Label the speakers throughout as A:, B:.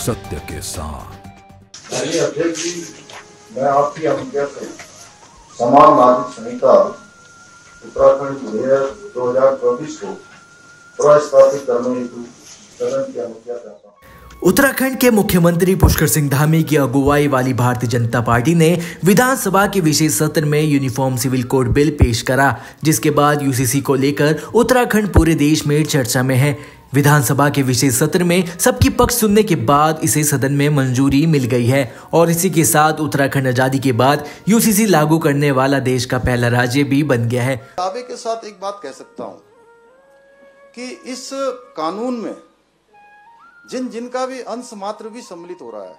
A: सत्य के साथ।
B: माननीय अध्यक्ष जी, मैं आपकी अनुज्ञा से समान नागरिक संहिता उत्तराखंड विधेयक 2024 को प्रस्तावित करने हेतु सदन की अनुज्ञा चाहता हूँ।
C: उत्तराखंड के मुख्यमंत्री पुष्कर सिंह धामी की अगुवाई वाली भारतीय जनता पार्टी ने विधानसभा के विशेष सत्र में यूनिफॉर्म सिविल कोड बिल पेश करा, जिसके बाद यूसीसी को लेकर उत्तराखंड पूरे देश में चर्चा में है। विधानसभा के विशेष सत्र में सबकी पक्ष सुनने के बाद इसे सदन में मंजूरी मिल गई है और इसी के साथ उत्तराखंड आजादी के बाद यूसीसी लागू करने वाला देश का पहला राज्य भी बन गया है।
D: दावे के साथ एक बात कह सकता हूं कि इस कानून में जिनका भी अंश मात्र भी सम्मिलित हो रहा है,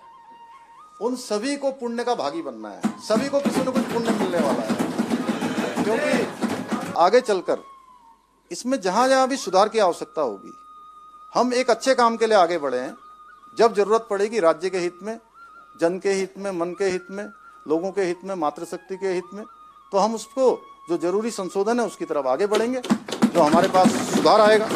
D: उन सभी को पुण्य का भागी बनना है, सभी को किसी न कुछ पुण्य मिलने वाला है, क्योंकि आगे चलकर इसमें जहां जहां भी सुधार की आवश्यकता होगी, हम एक अच्छे काम के लिए आगे बढ़े हैं। जब जरूरत पड़ेगी राज्य के हित में, जन के हित में, मन के हित में, लोगों के हित में, मातृशक्ति के हित में, तो हम उसको जो जरूरी संशोधन है उसकी तरफ आगे बढ़ेंगे, जो हमारे पास सुधार आएगा।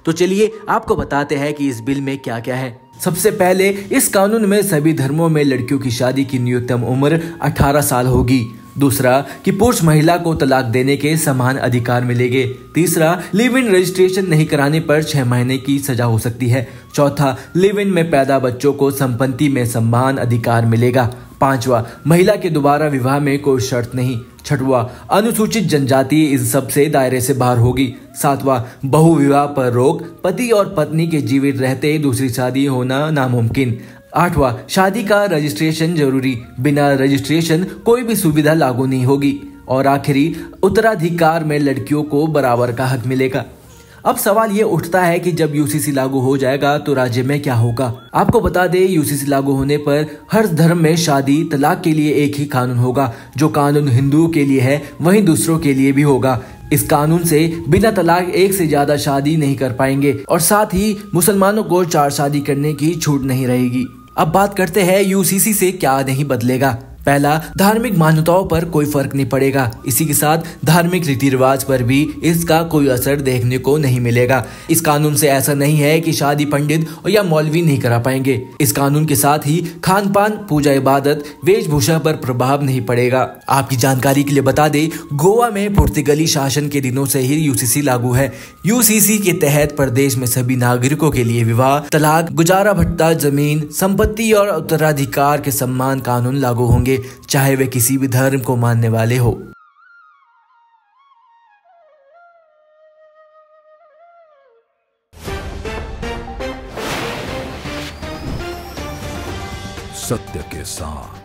C: तो चलिए आपको बताते हैं कि इस बिल में क्या क्या है। सबसे पहले इस कानून में सभी धर्मों में लड़कियों की शादी की न्यूनतम उम्र 18 साल होगी। दूसरा कि पुरुष महिला को तलाक देने के समान अधिकार मिलेंगे। तीसरा, लिव इन रजिस्ट्रेशन नहीं कराने पर 6 महीने की सजा हो सकती है। चौथा, लिव इन में पैदा बच्चों को संपत्ति में समान अधिकार मिलेगा। पांचवा, महिला के दोबारा विवाह में कोई शर्त नहीं। छठवां, अनुसूचित जनजाति इन सब से दायरे से बाहर होगी। सातवां, बहु विवाह पर रोक, पति और पत्नी के जीवित रहते दूसरी शादी होना नामुमकिन। आठवां, शादी का रजिस्ट्रेशन जरूरी, बिना रजिस्ट्रेशन कोई भी सुविधा लागू नहीं होगी। और आखिरी, उत्तराधिकार में लड़कियों को बराबर का हक मिलेगा। अब सवाल ये उठता है कि जब यूसीसी लागू हो जाएगा तो राज्य में क्या होगा। आपको बता दें, यूसीसी लागू होने पर हर धर्म में शादी तलाक के लिए एक ही कानून होगा। जो कानून हिंदुओं के लिए है वहीं दूसरों के लिए भी होगा। इस कानून से बिना तलाक एक से ज्यादा शादी नहीं कर पाएंगे और साथ ही मुसलमानों को 4 शादी करने की छूट नहीं रहेगी। अब बात करते हैं यूसीसी से क्या नहीं बदलेगा। पहला, धार्मिक मान्यताओं पर कोई फर्क नहीं पड़ेगा। इसी के साथ धार्मिक रीति रिवाज पर भी इसका कोई असर देखने को नहीं मिलेगा। इस कानून से ऐसा नहीं है कि शादी पंडित या मौलवी नहीं करा पाएंगे। इस कानून के साथ ही खान पान, पूजा, इबादत, वेशभूषा पर प्रभाव नहीं पड़ेगा। आपकी जानकारी के लिए बता दें, गोवा में पुर्तगाली शासन के दिनों से ही यूसीसी लागू है। यूसीसी के तहत प्रदेश में सभी नागरिकों के लिए विवाह, तलाक, गुजारा भत्ता, जमीन, संपत्ति और उत्तराधिकार के समान कानून लागू होंगे, चाहे वे किसी भी धर्म को मानने वाले हो।
A: सत्य के साथ।